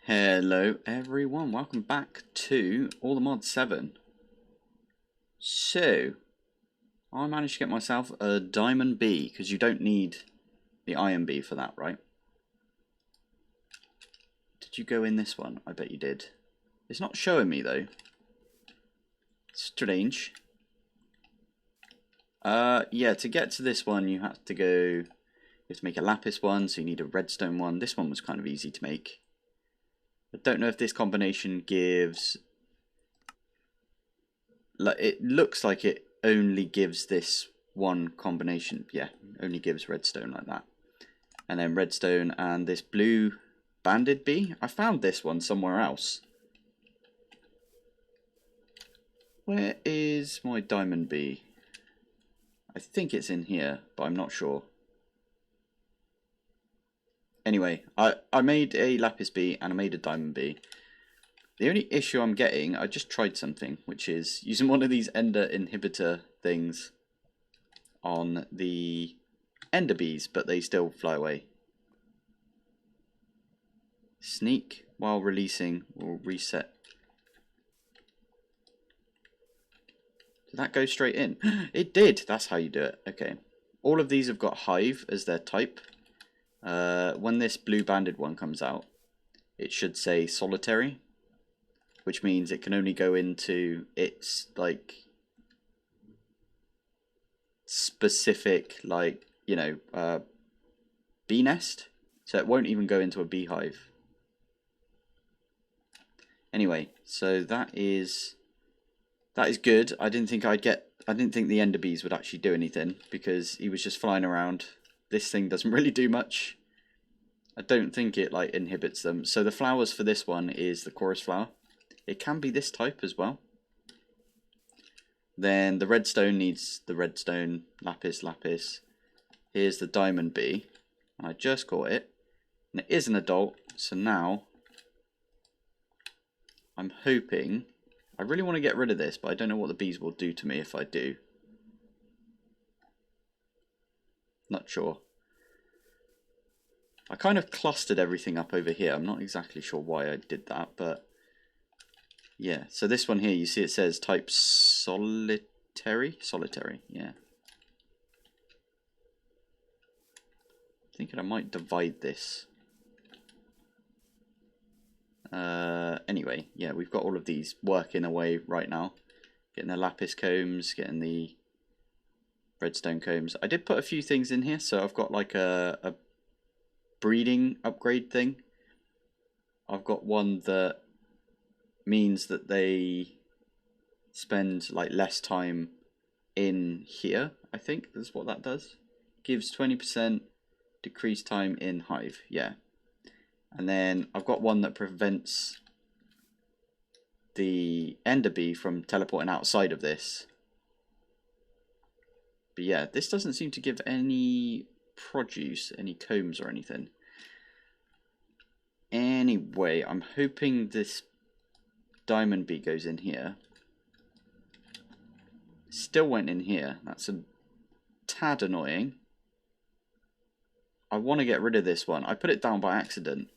Hello everyone, welcome back to All the Mod 7. So, I managed to get myself a Diamond B, because you don't need the Iron B for that, right? Did you go in this one? I bet you did. It's not showing me though. Strange. Yeah, to get to this one you have to go, you have to make a lapis one, so you need a redstone one. This one was kind of easy to make. I don't know if this combination gives, like, it looks like it only gives this one combination. Yeah, only gives redstone like that. And then redstone and this blue banded bee. I found this one somewhere else. Where is my diamond bee? I think it's in here, but I'm not sure. Anyway, I made a lapis bee and I made a diamond bee. The only issue I'm getting, I just tried something, which is using one of these ender inhibitor things on the ender bees, but they still fly away. Sneak while releasing will reset. Did that go straight in? It did! That's how you do it. Okay. All of these have got hive as their type. When this blue banded one comes out, it should say solitary, which means it can only go into its, like, specific, like, you know, bee nest. So it won't even go into a beehive. Anyway, so that is good. I didn't think the ender bees would actually do anything because he was just flying around. This thing doesn't really do much. I don't think it like inhibits them. So the flowers for this one is the chorus flower. It can be this type as well. Then the redstone needs the redstone, lapis. Here's the diamond bee. And I just caught it. And it is an adult. So now I'm hoping, I really want to get rid of this, but I don't know what the bees will do to me if I do. Not sure. I kind of clustered everything up over here. I'm not exactly sure why I did that, but yeah. So this one here, you see it says type solitary? Solitary, yeah. Thinking I might divide this. Anyway, yeah, we've got all of these working away right now. Getting the lapis combs, getting the redstone combs. I did put a few things in here, so I've got like a breeding upgrade thing. I've got one that means that they spend like less time in here. I think that's what that does. Gives 20% decreased time in hive. Yeah. And then I've got one that prevents the ender bee from teleporting outside of this. But yeah, this doesn't seem to give any produce, any combs or anything. Anyway, I'm hoping this diamond bee goes in here. Still went in here. That's a tad annoying. I want to get rid of this one. I put it down by accident.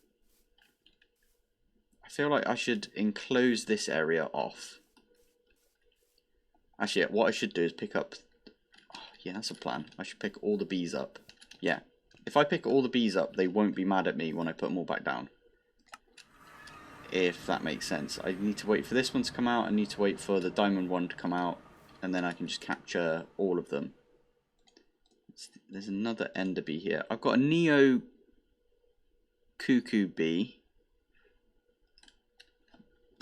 I feel like I should enclose this area off. Actually, what I should do is pick up... Oh, yeah, that's a plan. I should pick all the bees up. Yeah. If I pick all the bees up, they won't be mad at me when I put them all back down. If that makes sense. I need to wait for this one to come out. I need to wait for the diamond one to come out. And then I can just capture all of them. There's another ender bee here. I've got a neo cuckoo bee.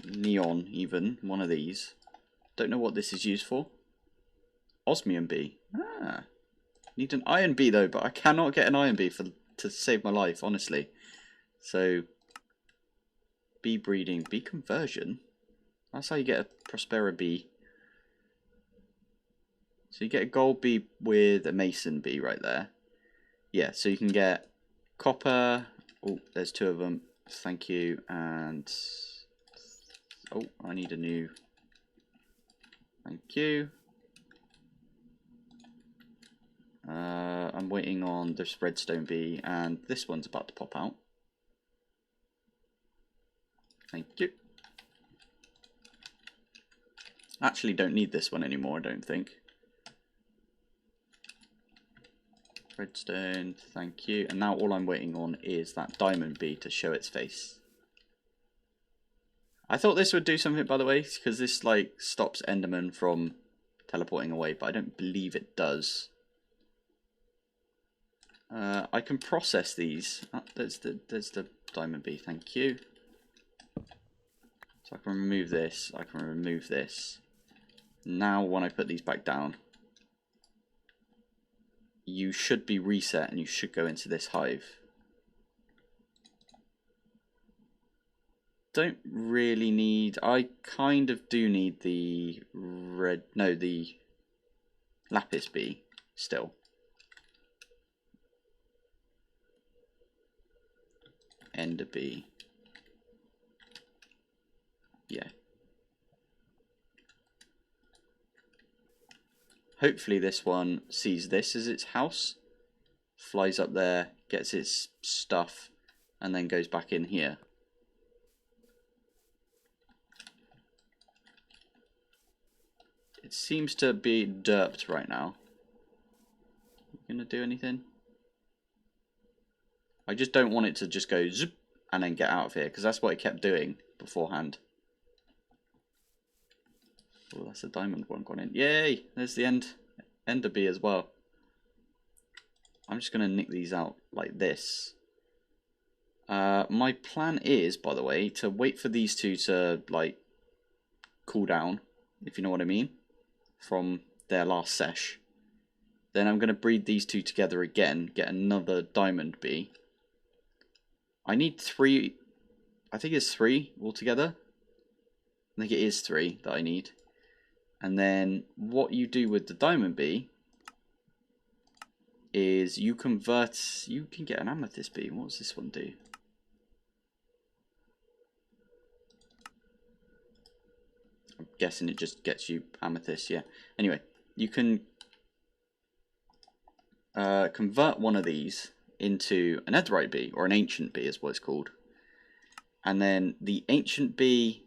Neon, even. One of these. Don't know what this is used for. Osmium bee. Ah. Need an iron bee though, but I cannot get an iron bee to save my life, honestly. So, bee breeding, bee conversion. That's how you get a Prospera bee. So you get a gold bee with a mason bee right there. Yeah, so you can get copper. Oh, there's two of them. Thank you. And oh, I need a new. Thank you. I'm waiting on this redstone bee, and this one's about to pop out. Thank you. Actually don't need this one anymore, I don't think. Redstone, thank you. And now all I'm waiting on is that diamond bee to show its face. I thought this would do something, by the way, because this like stops Enderman from teleporting away, but I don't believe it does. I can process these. Oh, there's the diamond bee, thank you. So I can remove this, I can remove this. Now when I put these back down, you should be reset and you should go into this hive. Don't really need, I kind of do need the the lapis bee still. Ender bee. Yeah. Hopefully this one sees this as its house, flies up there, gets its stuff, and then goes back in here. It seems to be derped right now. You gonna do anything? I just don't want it to just go zip and then get out of here, because that's what it kept doing beforehand. Oh, that's a diamond one gone in. Yay! There's the ender bee as well. I'm just going to nick these out like this. My plan is, by the way, to wait for these two to like cool down, if you know what I mean, from their last sesh. Then I'm going to breed these two together again, get another diamond bee. I need 3, I think it's 3 altogether. I think it is 3 that I need. And then what you do with the diamond bee is you convert, you can get an amethyst bee. What does this one do? I'm guessing it just gets you amethyst, yeah. Anyway, you can convert one of these into a netherite bee, or an ancient bee is what it's called. And then the ancient bee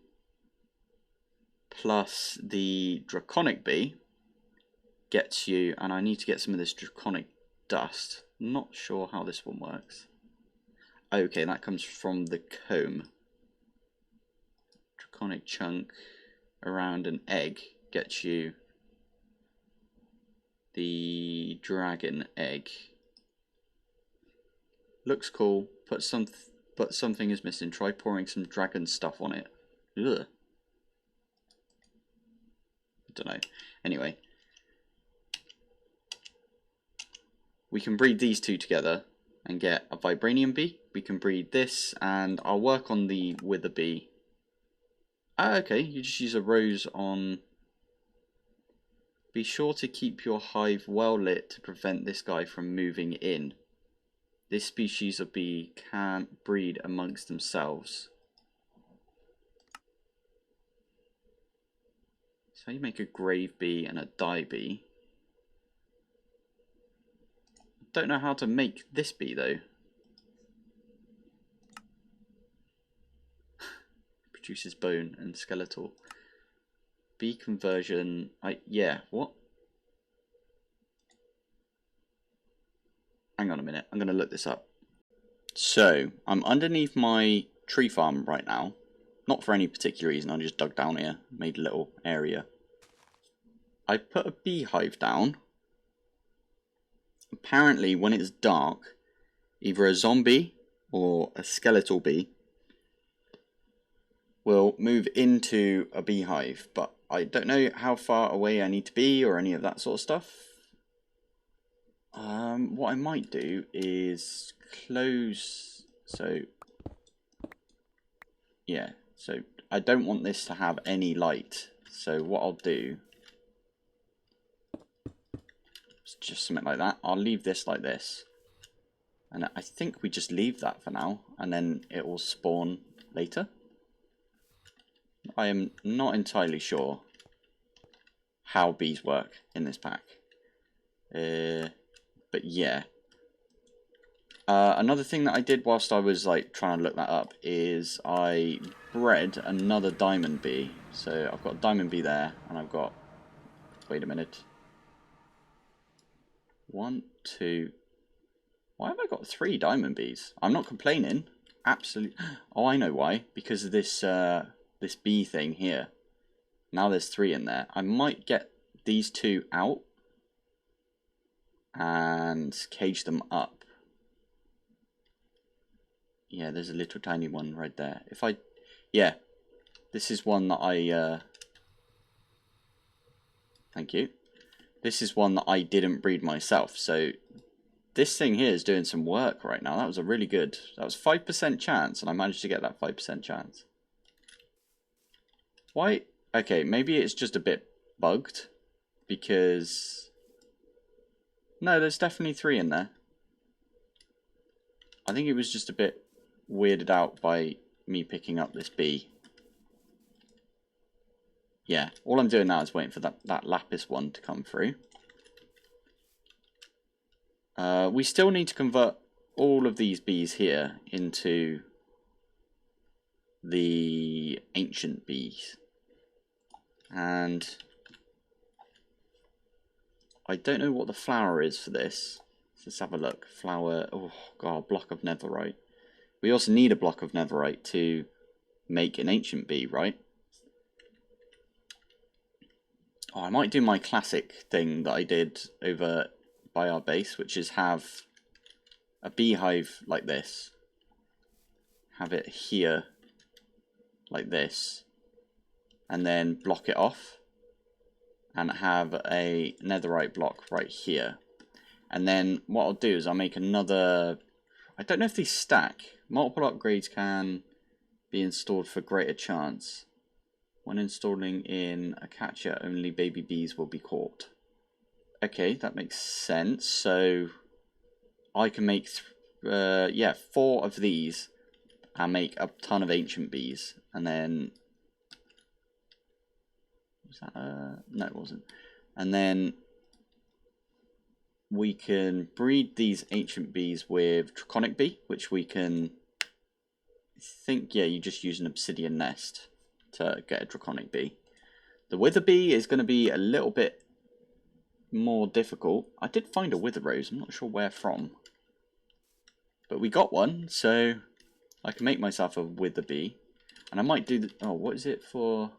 plus the draconic bee gets you, and I need to get some of this draconic dust. Not sure how this one works. Okay, that comes from the comb. Draconic chunk around an egg gets you the dragon egg. Looks cool, but something is missing. Try pouring some dragon stuff on it. Ugh. I don't know. Anyway, we can breed these two together and get a vibranium bee. We can breed this, and I'll work on the wither bee. Ah, okay, you just use a rose on. Be sure to keep your hive well lit to prevent this guy from moving in. This species of bee can't breed amongst themselves. So how you make a grave bee and a dye bee. Don't know how to make this bee though. Produces bone and skeletal. Bee conversion. Yeah, what? Hang on a minute, I'm going to look this up. So, I'm underneath my tree farm right now. Not for any particular reason, I just dug down here, made a little area. I put a beehive down. Apparently, when it's dark, either a zombie or a skeletal bee will move into a beehive, but I don't know how far away I need to be or any of that sort of stuff. What I might do is close, so yeah, so I don't want this to have any light, so what I'll do is just something like that. I'll leave this like this, and I think we just leave that for now, and then it will spawn later. I am not entirely sure how bees work in this pack, but yeah. Another thing that I did whilst I was like trying to look that up is I bred another diamond bee. So I've got a diamond bee there, and I've got, wait a minute, 1, 2. Why have I got 3 diamond bees? I'm not complaining. Absolutely. Oh, I know why. Because of this this bee thing here. Now there's 3 in there. I might get these 2 out and cage them up. Yeah, there's a little tiny one right there. If I, yeah, this is one that I, thank you. This is one that I didn't breed myself. So this thing here is doing some work right now. That was a really good, that was 5% chance, and I managed to get that 5% chance. Why? Okay, maybe it's just a bit bugged, because, no, there's definitely 3 in there. I think it was just a bit weirded out by me picking up this bee. Yeah, all I'm doing now is waiting for that lapis one to come through. We still need to convert all of these bees here into the ancient bees. And I don't know what the flower is for this. Let's have a look. Flower, oh god, block of netherite. We also need a block of netherite to make an ancient bee, right? Oh, I might do my classic thing that I did over by our base, which is have a beehive like this. Have it here like this. And then block it off. And have a netherite block right here. And then what I'll do is I'll make another... I don't know if these stack. Multiple upgrades can be installed for greater chance. When installing in a catcher, only baby bees will be caught. Okay, that makes sense. So I can make, yeah, 4 of these and make a ton of ancient bees. And then, was that, no it wasn't. And then we can breed these ancient bees with Draconic bee, which we can, I think, yeah, you just use an obsidian nest to get a Draconic bee. The wither bee is going to be a little bit more difficult. I did find a wither rose, I'm not sure where from. But we got one, so I can make myself a wither bee. And I might do the, oh, what is it for?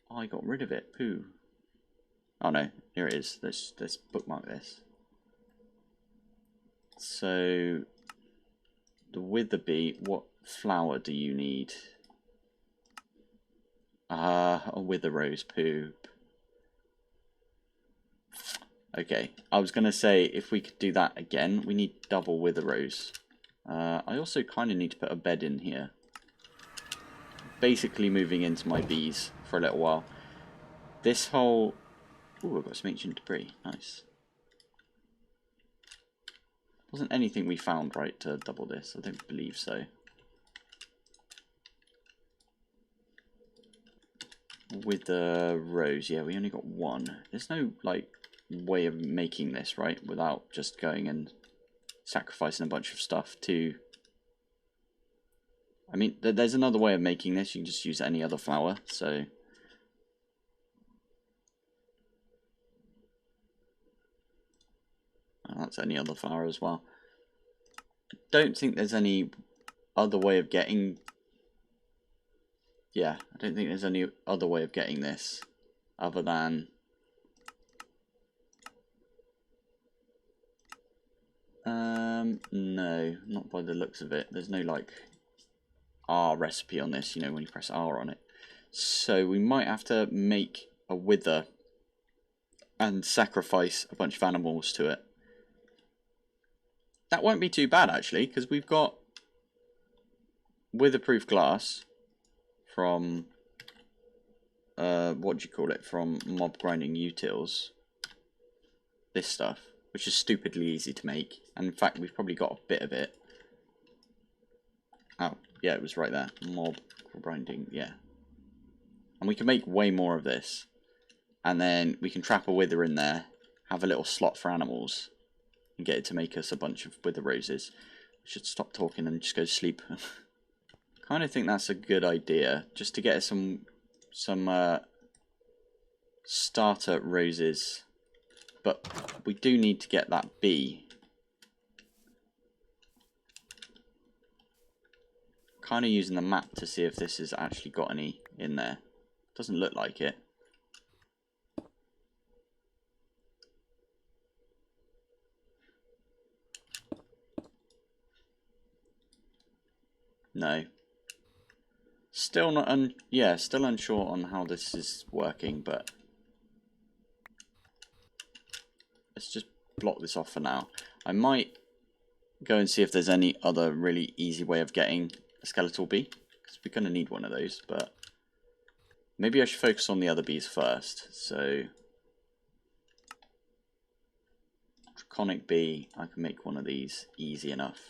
Oh, I got rid of it, poo. Oh no, here it is. Let's bookmark this. So, the wither bee, what flower do you need? A wither rose poop. Okay, I was going to say if we could do that again, we need double wither rose. I also kind of need to put a bed in here. Basically moving into my bees for a little while. This whole... Ooh, I've got some ancient debris. Nice. Wasn't anything we found, right, to double this? I don't believe so. With the rose, yeah, we only got 1. There's no, like, way of making this, right, without just going and sacrificing a bunch of stuff to... I mean, there's another way of making this. You can just use any other flower, so... Oh, that's any other flower as well. I don't think there's any other way of getting... Yeah, I don't think there's any other way of getting this other than... No, not by the looks of it. There's no, like, R recipe on this, you know, when you press R on it. So we might have to make a wither and sacrifice a bunch of animals to it. That won't be too bad, actually, because we've got witherproof glass from, what do you call it, from mob grinding utils. This stuff, which is stupidly easy to make. And in fact, we've probably got a bit of it. Oh, yeah, it was right there. Mob grinding, yeah. And we can make way more of this. And then we can trap a wither in there, have a little slot for animals. and get it to make us a bunch of wither roses. I should stop talking and just go to sleep. Kind of think that's a good idea, just to get some starter roses. But we do need to get that bee. Kind of using the map to see if this has actually got any in there. Doesn't look like it. No. Still not still unsure on how this is working, but let's just block this off for now. I might go and see if there's any other really easy way of getting a skeletal bee, because we're going to need one of those, but maybe I should focus on the other bees first. So Draconic bee, I can make one of these easy enough.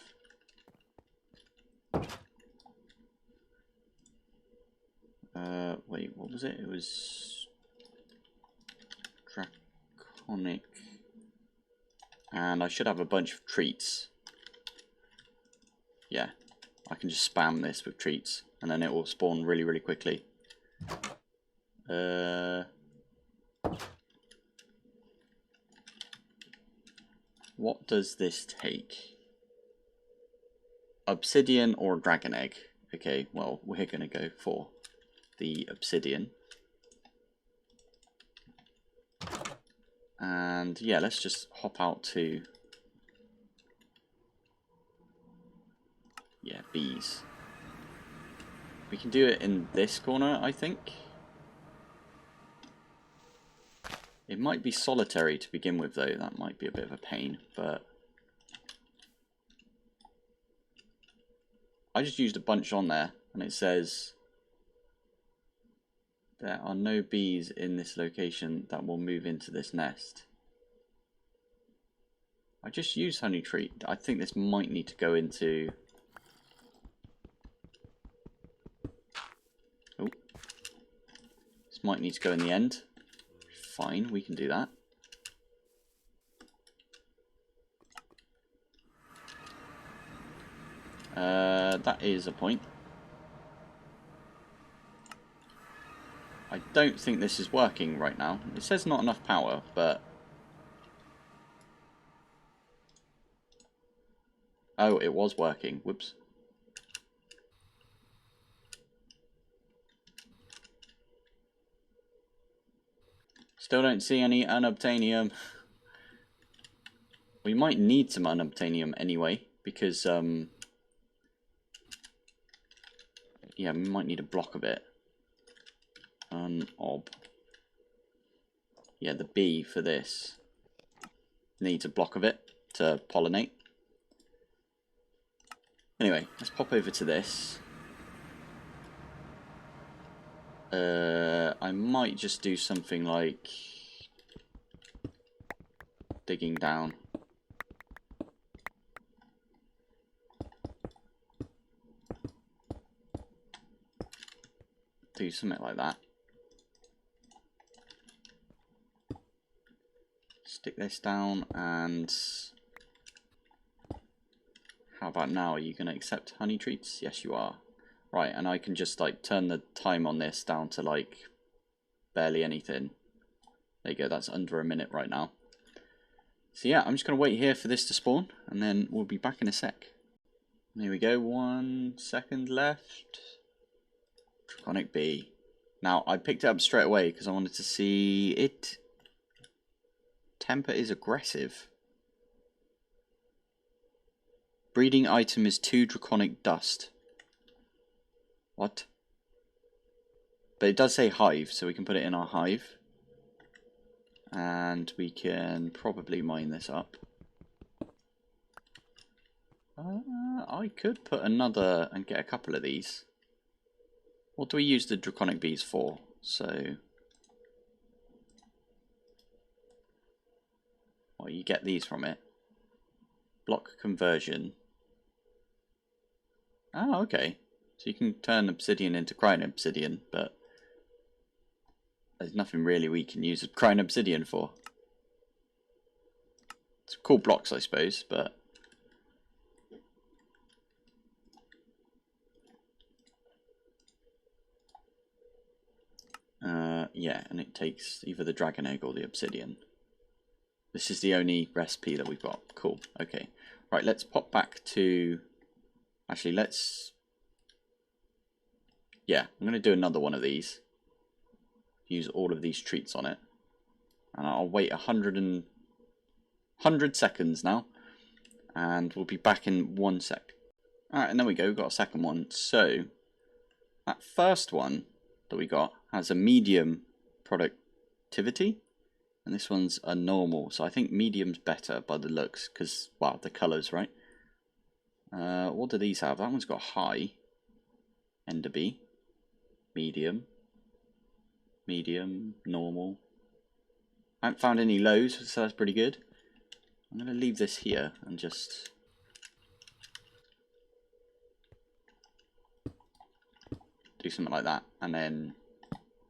Wait, what was it? It was Draconic, and I should have a bunch of treats. Yeah, I can just spam this with treats, and then it will spawn really, really quickly. What does this take? Obsidian or dragon egg? Okay, well, we're going to go for the obsidian. And yeah, let's just hop out to... yeah, bees. We can do it in this corner, I think. It might be solitary to begin with, though. That might be a bit of a pain, but... I just used a bunch on there, and it says... there are no bees in this location that will move into this nest. I just used honey tree. I think this might need to go into... oh. This might need to go in the end. Fine, we can do that. That is a point. I don't think this is working right now. It says not enough power, but... oh, it was working. Whoops. Still don't see any unobtainium. We might need some unobtainium anyway, because, yeah, we might need a block of it. Unob. Yeah, the bee for this needs a block of it to pollinate. Anyway, let's pop over to this. I might just do something like digging down. Do something like that. Stick this down, and how about now? Are you going to accept honey treats? Yes, you are. Right, and I can just like turn the time on this down to like barely anything. There you go, that's under a minute right now. So yeah, I'm just going to wait here for this to spawn, and then we'll be back in a sec. There we go, 1 second left. Draconic bee. Now, I picked it up straight away because I wanted to see it. Temper is aggressive. Breeding item is 2 draconic dust. What? But it does say hive, so we can put it in our hive. And we can probably mine this up. I could put another and get a couple of these. What do we use the draconic bees for? So... well, you get these from it. Block conversion. Oh, okay. So you can turn obsidian into crying obsidian, but there's nothing really we can use crying obsidian for. It's cool blocks, I suppose, but yeah, and it takes either the dragon egg or the obsidian. This is the only recipe that we've got. Cool. Okay. Right, let's pop back to... Actually, let's... Yeah, I'm going to do another one of these. Use all of these treats on it. And I'll wait 100 seconds now. And we'll be back in 1 sec. Alright, and there we go. We've got a second one. So, that first one that we got has a medium productivity. And this one's a normal. So I think medium's better by the looks. Because, well, the colours, right? What do these have? That one's got high. Enderby. Medium. Medium. Normal. I haven't found any lows, so that's pretty good. I'm going to leave this here and just... do something like that. And then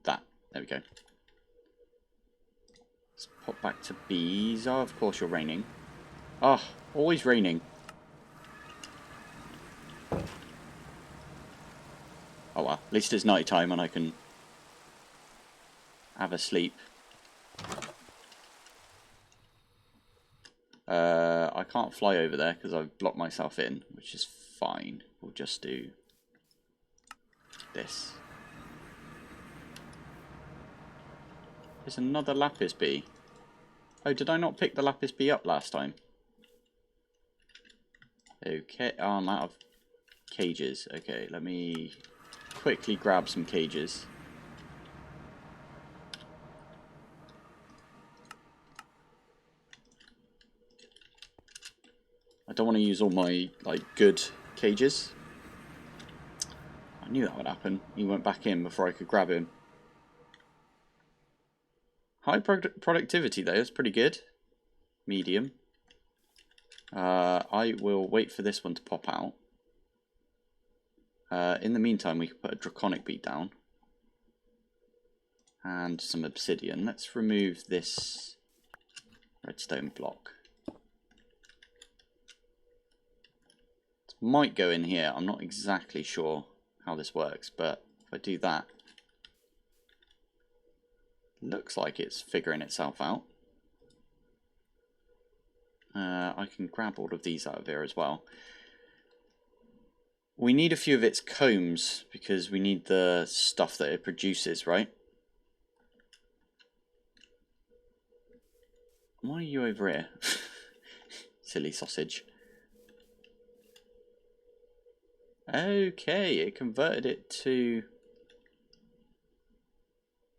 that. There we go. Let's pop back to bees. Oh, of course you're raining. Oh, always raining. Oh well, at least it's night time and I can have a sleep. I can't fly over there because I've blocked myself in, which is fine. We'll just do this. There's another lapis bee. Oh, did I not pick the lapis bee up last time? Okay, oh, I'm out of cages. Okay, let me quickly grab some cages. I don't want to use all my, like, good cages. I knew that would happen. He went back in before I could grab him. High productivity, though. That's pretty good. Medium. I will wait for this one to pop out. In the meantime, we can put a Draconic beat down. And some obsidian. Let's remove this redstone block. Might go in here. I'm not exactly sure how this works, but if I do that, looks like it's figuring itself out. I can grab all of these out of here as well. We need a few of its combs because we need the stuff that it produces, right? Why are you over here? Silly sausage. Okay, it converted it to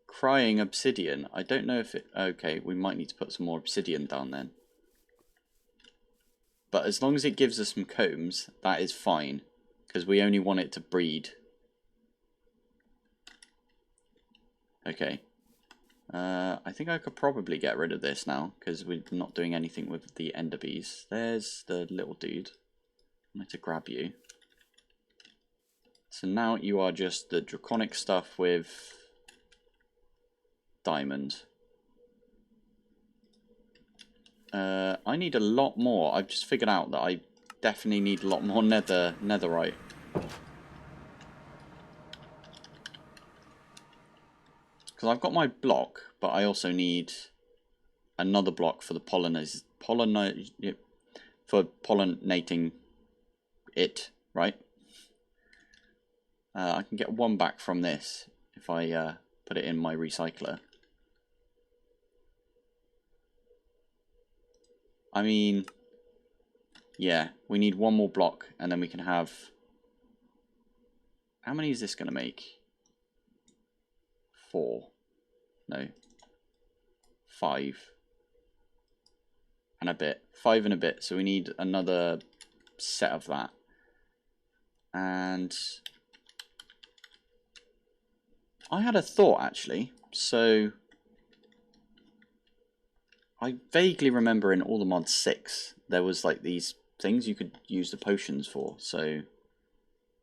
crying obsidian. I don't know if it... Okay, we might need to put some more obsidian down then. But as long as it gives us some combs, that is fine. Because we only want it to breed. Okay. I think I could probably get rid of this now. Because we're not doing anything with the ender bees. There's the little dude. I'm going to grab you. So now you are just the draconic stuff with diamond. I need a lot more. I've just figured out that I definitely need a lot more netherite. Because I've got my block, but I also need another block for the pollinating it, right? I can get one back from this if I put it in my recycler. I mean, yeah, we need one more block and then we can have... How many is this going to make? 4. No. 5. And a bit. 5 and a bit. So we need another set of that. And... I had a thought, actually. So... I vaguely remember in all the mods 6, there was like these things you could use the potions for. So,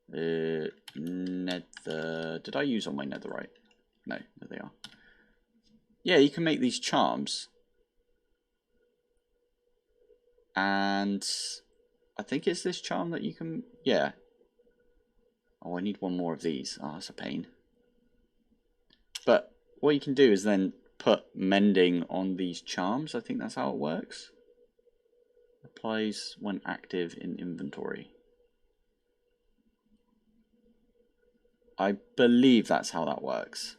nether... Did I use all my netherite? No, there they are. Yeah, you can make these charms. And I think it's this charm that you can, yeah. Oh, I need one more of these. Oh, that's a pain. But what you can do is then put mending on these charms. I think that's how it works. Applies when active in inventory. I believe that's how that works.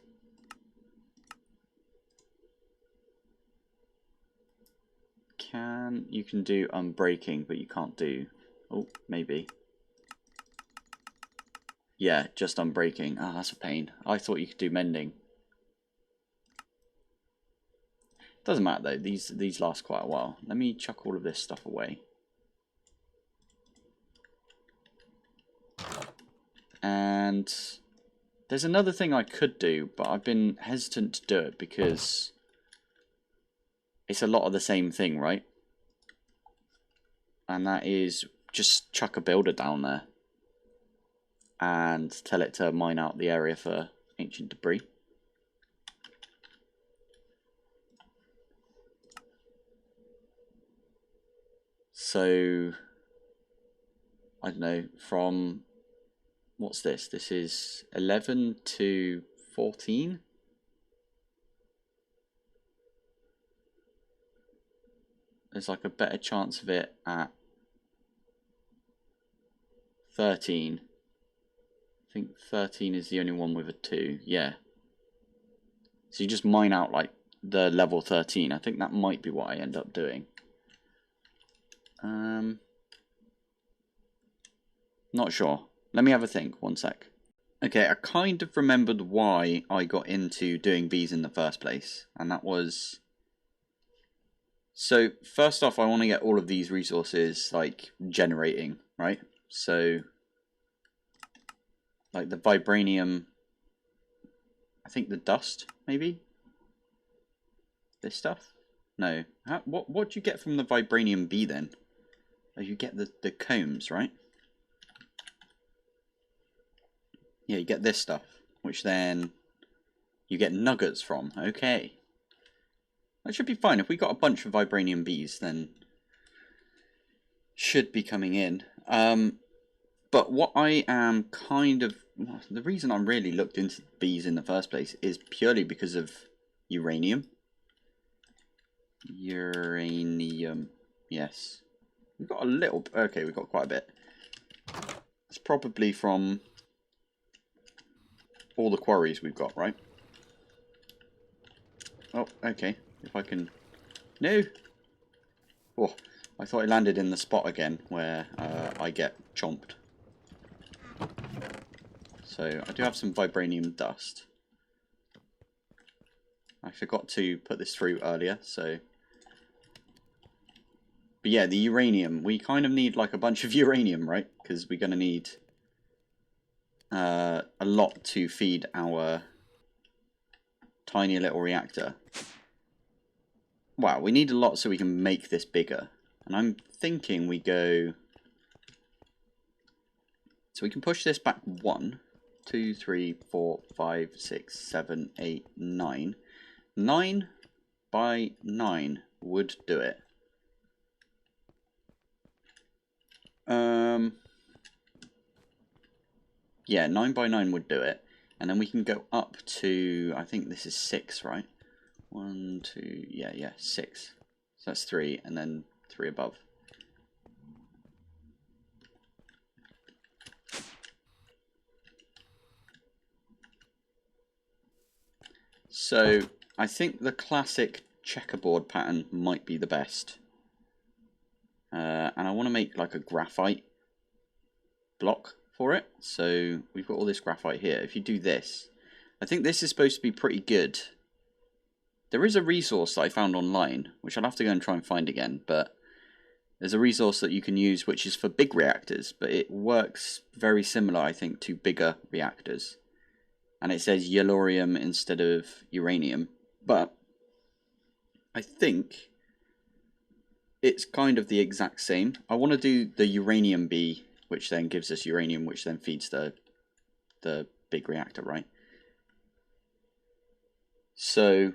You can do unbreaking, but you can't do, oh, maybe. Yeah, just unbreaking. Ah, that's a pain. I thought you could do mending. Doesn't matter though, these last quite a while. Let me chuck all of this stuff away. And there's another thing I could do, but I've been hesitant to do it because it's a lot of the same thing, right? And that is just chuck a builder down there and tell it to mine out the area for ancient debris. So, I don't know, from, what's this? This is 11 to 14? There's like a better chance of it at 13. I think 13 is the only one with a 2, yeah. So you just mine out like the level 13. I think that might be what I end up doing. Not sure. Let me have a think, one sec. Okay, I kind of remembered why I got into doing bees in the first place. And that was... So, first off, I want to get all of these resources, like, generating, right? So, like the vibranium... I think the dust, maybe? This stuff? No. What do you get from the vibranium bee, then? Oh, you get the combs, right? Yeah, you get this stuff, which then you get nuggets from. Okay. That should be fine. If we got a bunch of vibranium bees, then should be coming in. But what I am kind of... The reason I really looked into bees in the first place is purely because of uranium. Uranium. Yes. We've got a little... Okay, we've got quite a bit. It's probably from all the quarries we've got, right? Oh, okay. If I can... No! Oh, I thought it landed in the spot again where I get chomped. So, I do have some vibranium dust. I forgot to put this through earlier, so... But yeah, the uranium. We kind of need like a bunch of uranium, right? Because we're going to need a lot to feed our tiny little reactor. Wow, we need a lot so we can make this bigger. And I'm thinking we go... So we can push this back 1, 2, 3, 4, 5, 6, 7, 8, 9. 9 by 9 would do it. Yeah, 9 by 9 would do it. And then we can go up to, I think this is 6, right? 1, 2, yeah, 6. So that's 3, and then 3 above. So, I think the classic checkerboard pattern might be the best. And I want to make like a graphite block for it. So, we've got all this graphite here. If you do this, I think this is supposed to be pretty good. There is a resource that I found online, which I'll have to go and try and find again, but there's a resource that you can use which is for big reactors, but it works very similar, I think, to bigger reactors. And it says yellorium instead of uranium, but I think it's kind of the exact same. I want to do the uranium bee, which then gives us uranium, which then feeds the big reactor, right? So,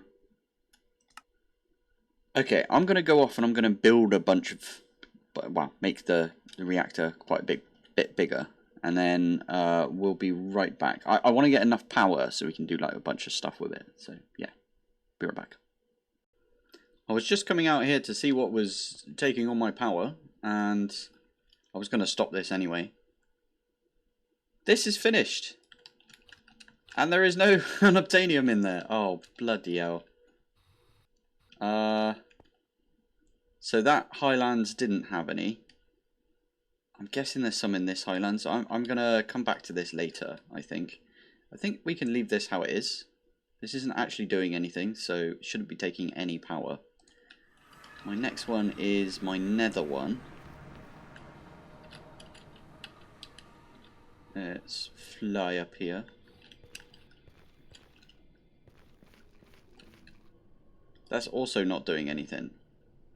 okay, I'm going to go off and I'm going to build a bunch of but well, make the reactor quite a bit bigger. And then we'll be right back. I want to get enough power so we can do like a bunch of stuff with it. So yeah, be right back. I was just coming out here to see what was taking all my power, and I was going to stop this anyway. This is finished. And there is no unobtainium in there. Oh, bloody hell. So that Highlands didn't have any. I'm guessing there's some in this Highlands. I'm going to come back to this later, I think. I think we can leave this how it is. This isn't actually doing anything, so it shouldn't be taking any power. My next one is my nether one. Let's fly up here. That's also not doing anything.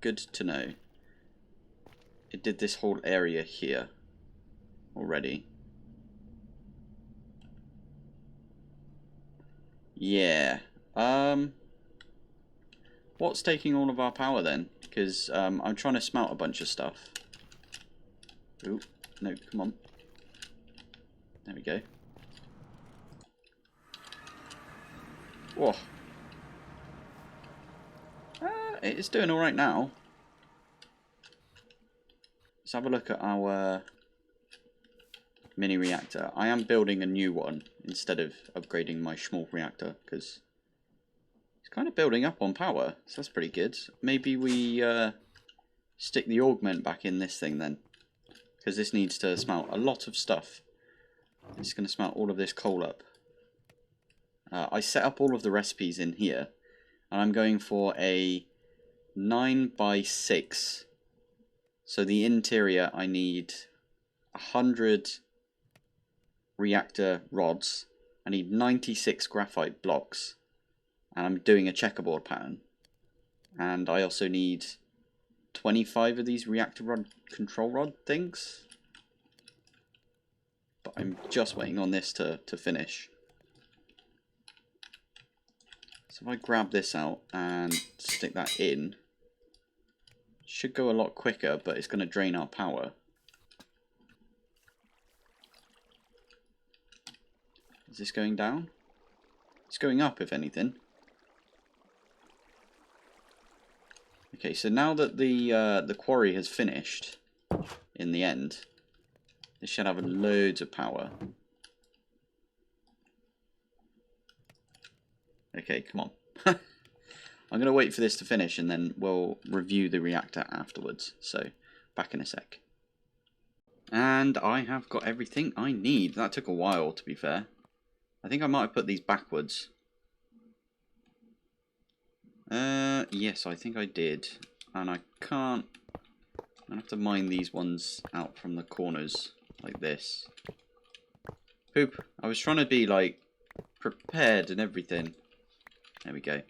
Good to know. It did this whole area here already. Yeah. What's taking all of our power then? Because I'm trying to smelt a bunch of stuff. Ooh, no, come on. There we go. Whoa. It's doing alright now. Let's have a look at our mini reactor. I am building a new one instead of upgrading my Smol reactor because it's kind of building up on power, so that's pretty good. Maybe we stick the augment back in this thing then, because this needs to smelt a lot of stuff. It's going to smelt all of this coal up. I set up all of the recipes in here, and I'm going for a 9x6. So the interior, I need 100 reactor rods. I need 96 graphite blocks. And I'm doing a checkerboard pattern. And I also need 25 of these reactor rod control rod things. But I'm just waiting on this to finish. So if I grab this out and stick that in, it should go a lot quicker, but it's going to drain our power. Is this going down? It's going up, if anything. Okay, so now that the quarry has finished, in the end, this should have loads of power. Okay, come on. I'm going to wait for this to finish and then we'll review the reactor afterwards. So, back in a sec. And I have got everything I need. That took a while, to be fair. I think I might have put these backwards. Yes, I think I did. And I can't... I have to mine these ones out from the corners, like this. Poop. I was trying to be, like, prepared and everything. There we go.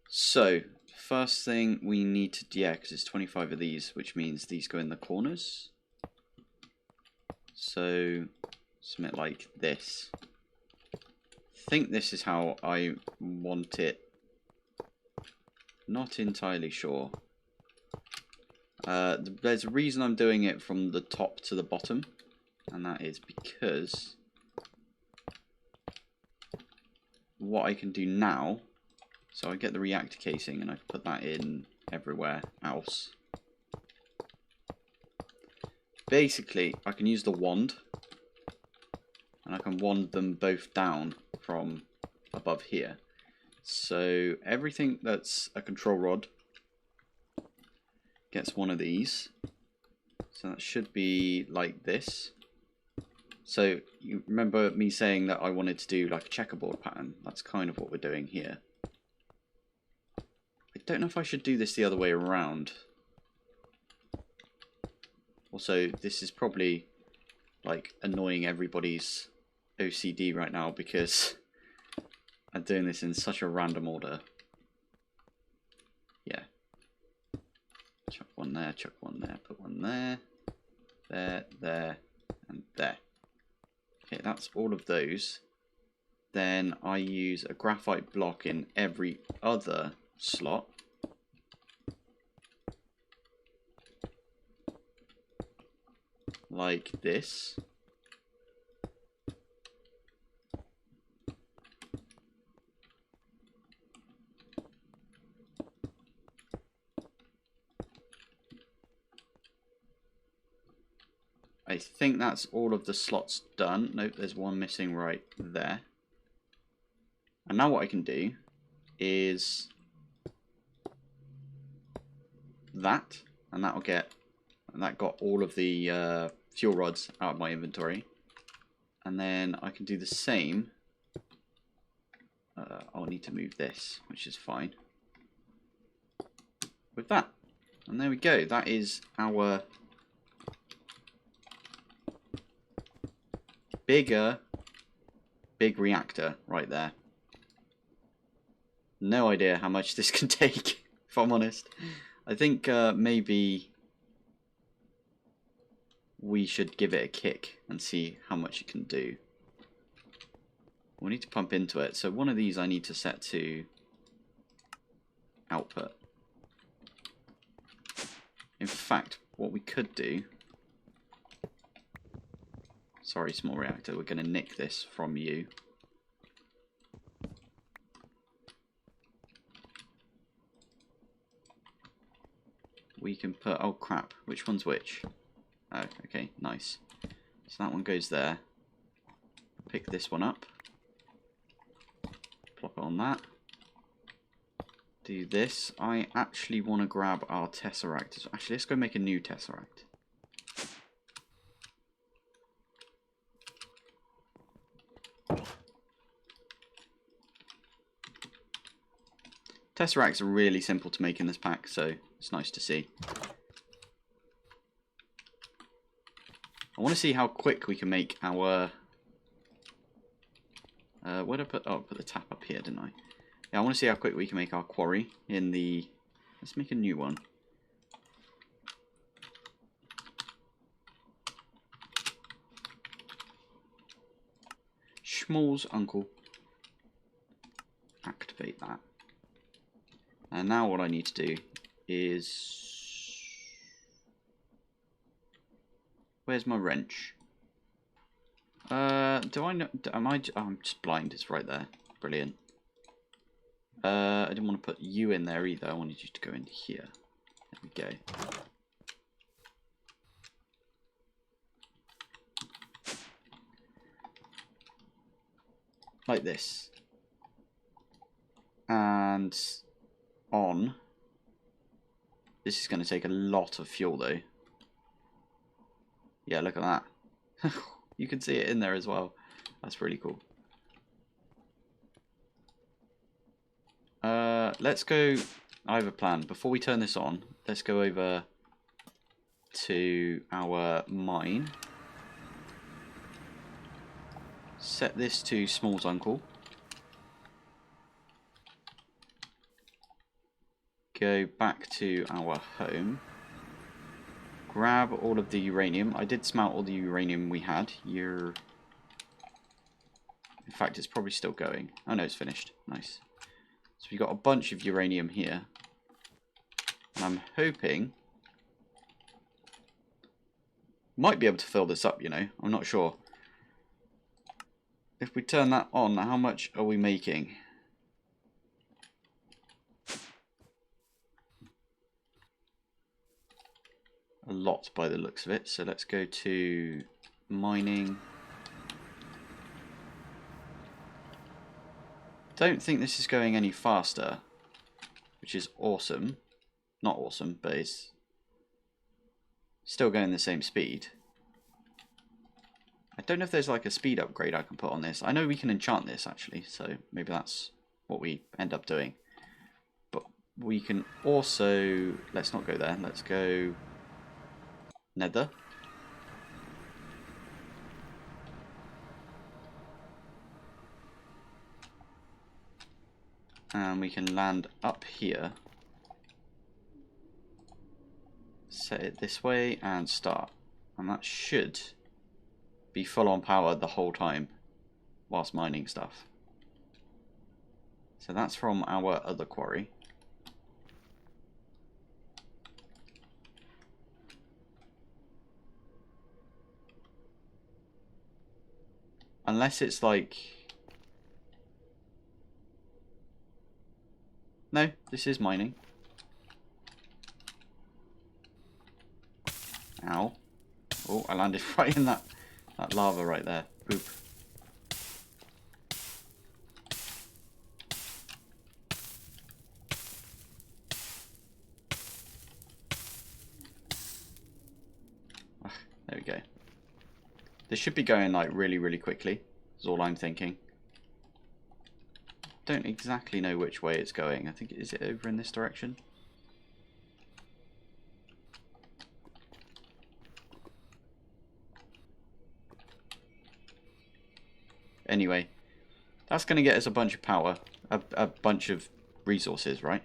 So, first thing we need to... Yeah, because it's 25 of these, which means these go in the corners. So, something like this. I think this is how I want it. Not entirely sure. There's a reason I'm doing it from the top to the bottom. And that is because... what I can do now... So I get the reactor casing and I put that in everywhere else. Basically, I can use the wand. And I can wand them both down from above here. So everything that's a control rod gets one of these. So that should be like this. So you remember me saying that I wanted to do like a checkerboard pattern. That's kind of what we're doing here. I don't know if I should do this the other way around. Also, this is probably like annoying everybody's OCD right now because I'm doing this in such a random order. Yeah. Chuck one there, put one there, there, and there. Okay, that's all of those. Then I use a graphite block in every other slot. like this. I think that's all of the slots done. Nope, there's one missing right there. And now what I can do is that, and that'll get, and that got all of the fuel rods out of my inventory. And then I can do the same. I'll need to move this, which is fine. With that. And there we go. That is our big reactor right there. No idea how much this can take, if I'm honest. I think maybe we should give it a kick and see how much it can do. We need to pump into it. So one of these I need to set to output. In fact, what we could do... Sorry, small reactor, we're going to nick this from you. We can put... Oh, crap. Which one's which? Oh, okay, nice. So that one goes there. Pick this one up. Plop it on that. Do this. I actually want to grab our tesseract. Actually, let's go make a new tesseract. Tesseracts are really simple to make in this pack, so it's nice to see. I want to see how quick we can make our... where did I put... Oh, I put the tap up here, didn't I? Yeah, I want to see how quick we can make our quarry in the... Let's make a new one. Smol's uncle. Activate that. And now what I need to do is... Where's my wrench? Do I know... Am I... Oh, I'm just blind. It's right there. Brilliant. I didn't want to put you in there either. I wanted you to go in here. There we go. Like this. And on. This is going to take a lot of fuel though. Yeah, look at that. You can see it in there as well. That's really cool. Let's go... I have a plan. Before we turn this on, let's go over to our mine. Set this to Smol's uncle. Go back to our home. Grab all of the uranium. I did smelt all the uranium we had. In fact, it's probably still going. Oh no, it's finished. Nice. So we got a bunch of uranium here. And I'm hoping... Might be able to fill this up, you know. I'm not sure. If we turn that on, how much are we making? A lot by the looks of it. So let's go to mining. Don't think this is going any faster, which is awesome. Not awesome, but it's still going the same speed. I don't know if there's like a speed upgrade I can put on this. I know we can enchant this actually, so maybe that's what we end up doing. But we can also... Let's not go there. Let's go nether. And we can land up here. Set it this way and start. And that should be full on power the whole time whilst mining stuff. So that's from our other quarry. Unless it's like... No, this is mining. Ow. Oh, I landed right in that lava right there. Boop. There we go. This should be going like really, really quickly. Is all I'm thinking. Don't exactly know which way it's going. I think, is it over in this direction? Anyway, that's going to get us a bunch of power, a bunch of resources, right?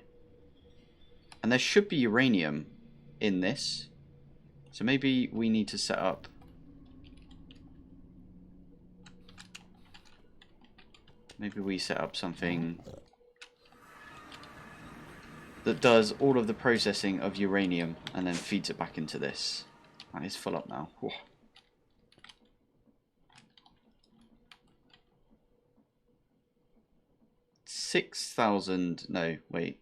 And there should be uranium in this. So maybe we need to set up... Maybe we set up something that does all of the processing of uranium and then feeds it back into this. That is full up now. Whoa. 6,000, no, wait,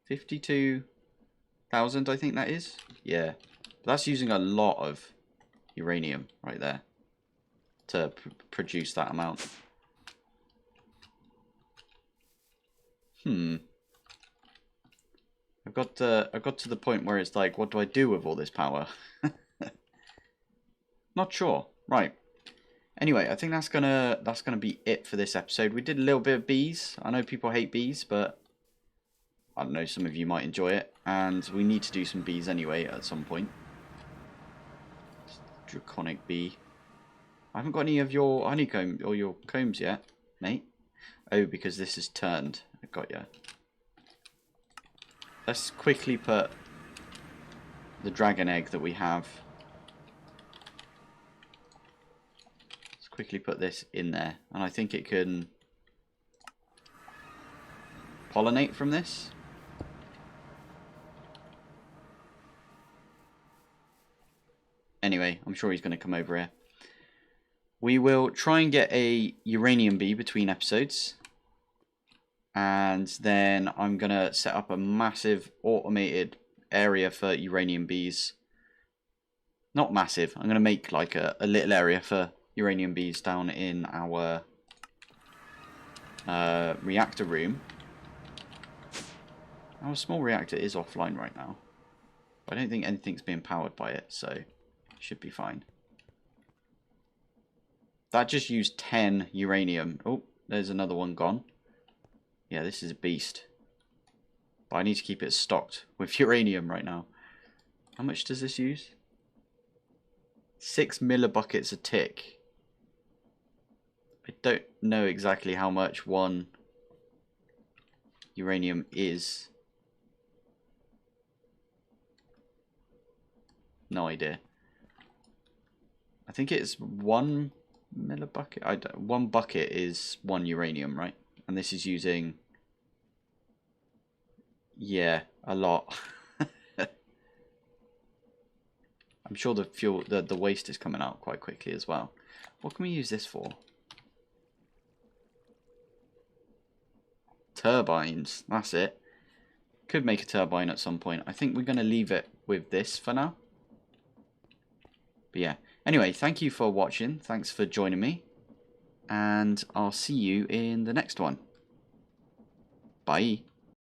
52,000 I think that is. Yeah, but that's using a lot of uranium right there to produce that amount. I got to the point where it's like, what do I do with all this power? Not sure. Right. Anyway, I think that's gonna be it for this episode. We did a little bit of bees. I know people hate bees, but I don't know, some of you might enjoy it. And we need to do some bees anyway at some point. Draconic bee. I haven't got any of your honeycomb or your combs yet, mate. Oh, because this is turned. I got ya. Let's quickly put the dragon egg that we have. Let's quickly put this in there. And I think it can pollinate from this. Anyway, I'm sure he's going to come over here. We will try and get a uranium bee between episodes. And then I'm going to set up a massive automated area for uranium bees. Not massive. I'm going to make like a little area for uranium bees down in our reactor room. Our small reactor is offline right now. I don't think anything's being powered by it, so it should be fine. That just used 10 uranium. Oh, there's another one gone. Yeah, this is a beast. But I need to keep it stocked with uranium right now. How much does this use? 6 millibuckets a tick. I don't know exactly how much one uranium is. No idea. I think it's 1 millibucket. One bucket is 1 uranium, right? And this is using, yeah, a lot. I'm sure the fuel, the waste is coming out quite quickly as well. What can we use this for? Turbines, that's it. Could make a turbine at some point. I think we're going to leave it with this for now. But yeah, anyway, thank you for watching. Thanks for joining me. And I'll see you in the next one. Bye.